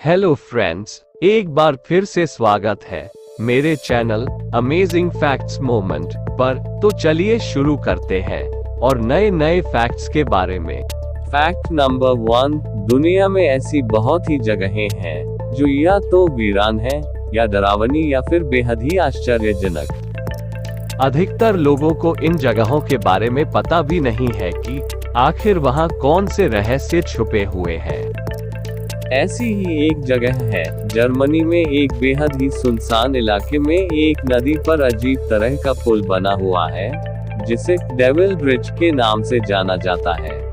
Hello friends, एक बार फिर से स्वागत है मेरे चैनल अमेजिंग फैक्ट्स मोमेंट पर। तो चलिए शुरू करते हैं और नए नए फैक्ट्स के बारे में। फैक्ट नंबर 1, दुनिया में ऐसी बहुत ही जगहें हैं जो या तो वीरान हैं या डरावनी या फिर बेहद ही आश्चर्यजनक। अधिकतर लोगों को इन जगहों के बारे में पता भी नहीं है कि आखिर वहां कौन से रहस्य छुपे हुए हैं। ऐसी ही एक जगह है जर्मनी में, एक बेहद ही सुनसान इलाके में एक नदी पर अजीब तरह का पुल बना हुआ है जिसे डेविल ब्रिज के नाम से जाना जाता है।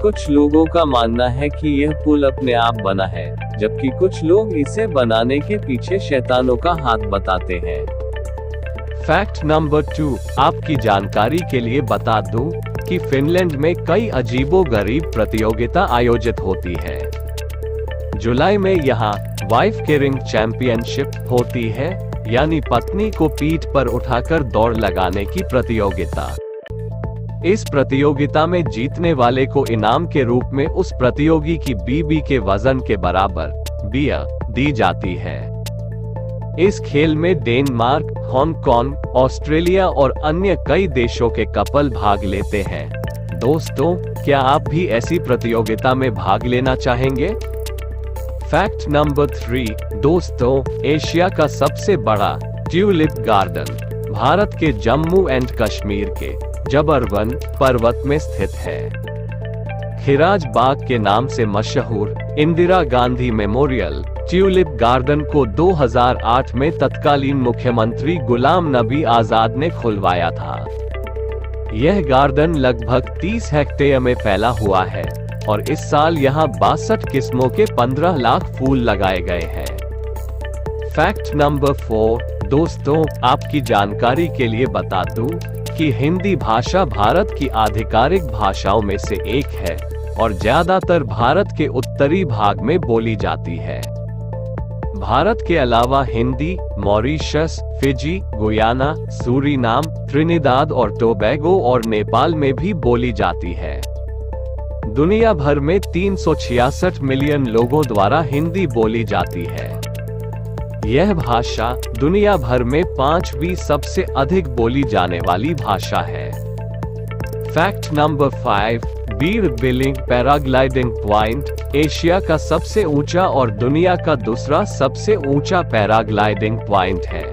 कुछ लोगों का मानना है कि यह पुल अपने आप बना है, जबकि कुछ लोग इसे बनाने के पीछे शैतानों का हाथ बताते हैं। फैक्ट नंबर 2, आपकी जानकारी के लिए बता दूं कि फिनलैंड में कई अजीबोगरीब प्रतियोगिता आयोजित होती है। जुलाई में यहाँ वाइफ कैरिंग चैंपियनशिप होती है, यानी पत्नी को पीठ पर उठाकर दौड़ लगाने की प्रतियोगिता। इस प्रतियोगिता में जीतने वाले को इनाम के रूप में उस प्रतियोगी की बीबी के वजन के बराबर बियर दी जाती है। इस खेल में डेनमार्क, हांगकांग, ऑस्ट्रेलिया और अन्य कई देशों के कपल भाग लेते हैं। दोस्तों, क्या आप भी ऐसी प्रतियोगिता में भाग लेना चाहेंगे? फैक्ट नंबर 3, दोस्तों, एशिया का सबसे बड़ा ट्यूलिप गार्डन भारत के जम्मू एंड कश्मीर के जबरवन पर्वत में स्थित है। खिराज बाग के नाम से मशहूर Indira Gandhi memorial tulip garden को 2008 में तत्कालीन मुख्यमंत्री गुलाम नबी आजाद ने खुलवाया था। यह गार्डन लगभग 30 हेक्टेयर में फैला हुआ है और इस साल यहाँ 62 किस्मों के 15 लाख फूल लगाए गए हैं। फैक्ट नंबर 4, दोस्तों, आपकी जानकारी के लिए बता दूं कि हिंदी भाषा भारत की आधिकारिक भाषाओं में से एक है और ज्यादातर भारत के उत्तरी भाग में बोली जाती है। भारत के अलावा Hindi Mauritius, Fiji, Guyana, Suriname, Trinidad और टोबैगो और नेपाल में भी बोली जाती है। दुनिया भर में 366 मिलियन लोगों द्वारा हिंदी बोली जाती है। यह भाषा दुनिया भर में 5वीं सबसे अधिक बोली जाने वाली भाषा है। Fact number 5, Bir Billing paragliding point Asia का सबसे ऊंचा और दुनिया का दूसरा सबसे ऊंचा पैराग्लाइडिंग पॉइंट है।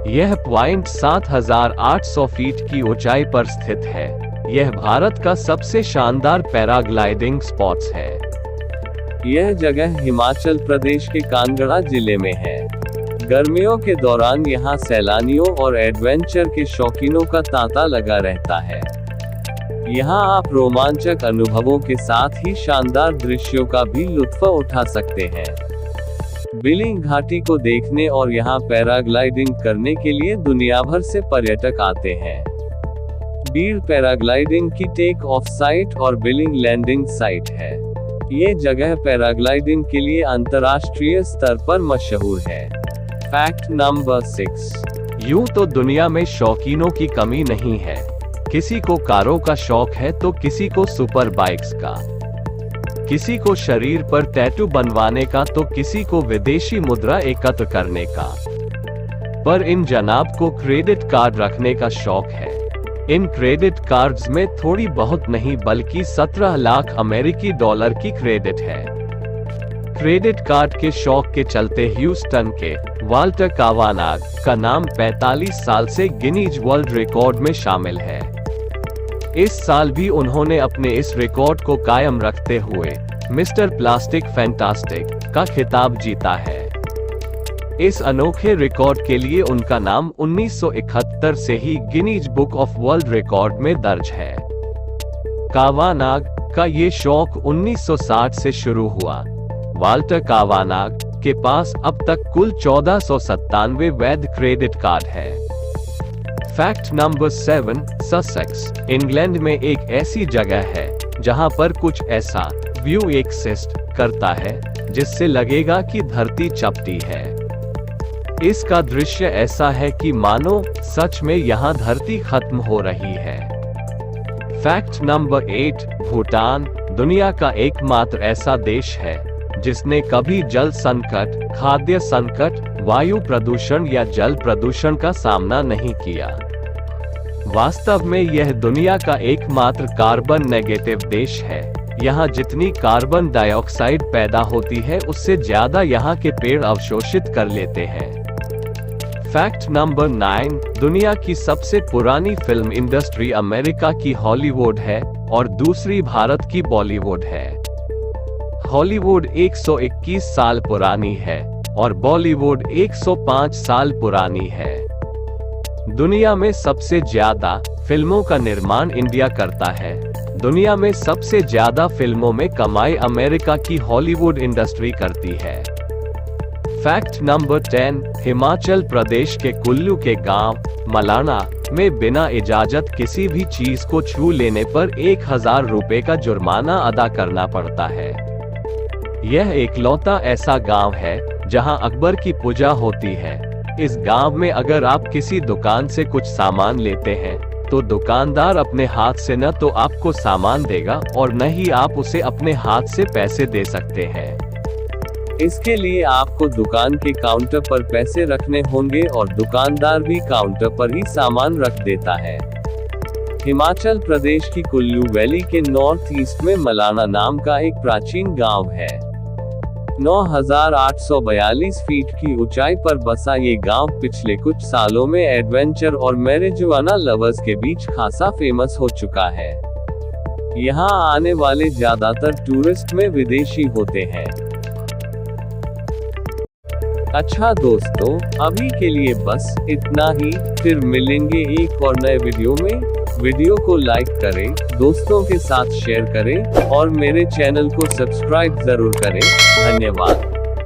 यह पॉइंट 7,800 फीट की ऊंचाई पर स्थित है। यह भारत का सबसे शानदार पैराग्लाइडिंग स्पॉट्स है। यह जगह हिमाचल प्रदेश के कांगड़ा जिले में है। गर्मियों के दौरान यहाँ सैलानियों और एडवेंचर के शौकीनों का तांता लगा रहता है। यहाँ आप रोमांचक अनुभवों के साथ ही शानदार दृश्यों का भी लुत्फ उठा सकते हैं। बिलिंग घाटी को देखने और यहाँ पैराग्लाइडिंग करने के लिए दुनिया भर से पर्यटक आते हैं। बीर पैराग्लाइडिंग की टेक ऑफ साइट और बिलिंग लैंडिंग साइट है। ये जगह पैराग्लाइडिंग के लिए अंतर्राष्ट्रीय स्तर पर मशहूर है। फैक्ट नंबर 6, यूं तो दुनिया में शौकीनों की कमी नहीं है। किसी को कारों का शौक है तो किसी को सुपर बाइक्स का, किसी को शरीर पर टैटू बनवाने का तो किसी को विदेशी मुद्रा एकत्र करने का। पर इन जनाब को क्रेडिट कार्ड रखने का शौक है। इन क्रेडिट कार्ड्स में थोड़ी बहुत नहीं बल्कि 17 लाख अमेरिकी डॉलर की क्रेडिट है। क्रेडिट कार्ड के शौक के चलते ह्यूस्टन के वाल्टर कावानाग का नाम 45 साल से गिनीज वर्ल्ड रिकॉर्ड में शामिल है। इस साल भी उन्होंने अपने इस रिकॉर्ड को कायम रखते हुए मिस्टर प्लास्टिक फैंटास्टिक का खिताब जीता है। इस अनोखे रिकॉर्ड के लिए उनका नाम 1971 से ही Guinness book of world record में दर्ज है। कावानाग का ये शौक 1960 से शुरू हुआ। वाल्टर कावानाग के पास अब तक कुल 1497 वैध क्रेडिट कार्ड है। फैक्ट नंबर 7, ससेक्स इंग्लैंड में एक ऐसी जगह है जहां पर कुछ ऐसा व्यू एक्सिस्ट करता है जिससे लगेगा कि धरती चपटी है। इसका दृश्य ऐसा है कि मानो सच में यहाँ धरती खत्म हो रही है। फैक्ट नंबर 8, भूटान दुनिया का एकमात्र ऐसा देश है जिसने कभी जल संकट, खाद्य संकट, वायु प्रदूषण या जल प्रदूषण का सामना नहीं किया। वास्तव में यह दुनिया का एकमात्र कार्बन नेगेटिव देश है। यहाँ जितनी कार्बन डाइऑक्साइड पैदा होती है उससे ज्यादा यहाँ के पेड़ अवशोषित कर लेते हैं। फैक्ट नंबर 9, दुनिया की सबसे पुरानी फिल्म इंडस्ट्री अमेरिका की हॉलीवुड है और दूसरी भारत की बॉलीवुड है। हॉलीवुड 121 साल पुरानी है और बॉलीवुड 105 साल पुरानी है। दुनिया में सबसे ज्यादा फिल्मों का निर्माण इंडिया करता है। दुनिया में सबसे ज्यादा फिल्मों में कमाई अमेरिका की हॉलीवुड इंडस्ट्री करती है। फैक्ट नंबर 10, हिमाचल प्रदेश के कुल्लू के गांव मलाना में बिना इजाजत किसी भी चीज को छू लेने पर 1000 रुपए का जुर्माना अदा करना पड़ता है। यह एकलौता ऐसा गांव है जहां अकबर की पूजा होती है। इस गांव में अगर आप किसी दुकान से कुछ सामान लेते हैं तो दुकानदार अपने हाथ से न तो आपको सामान देगा और न ही आप उसे अपने हाथ से पैसे दे सकते हैं। इसके लिए आपको दुकान के काउंटर पर पैसे रखने होंगे और दुकानदार भी काउंटर पर ही सामान रख देता है। हिमाचल प्रदेश की कुल्लू वैली के नॉर्थ ईस्ट में मलाना नाम का एक प्राचीन गांव है। 9842 फीट की ऊंचाई पर बसा ये गांव पिछले कुछ सालों में एडवेंचर और मैरिजुआना लवर्स के बीच खासा फेमस हो चुका है। यहाँ आने वाले ज्यादातर टूरिस्ट में विदेशी होते हैं। अच्छा दोस्तों, अभी के लिए बस इतना ही। फिर मिलेंगे एक और नए वीडियो में। वीडियो को लाइक करें, दोस्तों के साथ शेयर करें और मेरे चैनल को सब्सक्राइब जरूर करें। धन्यवाद।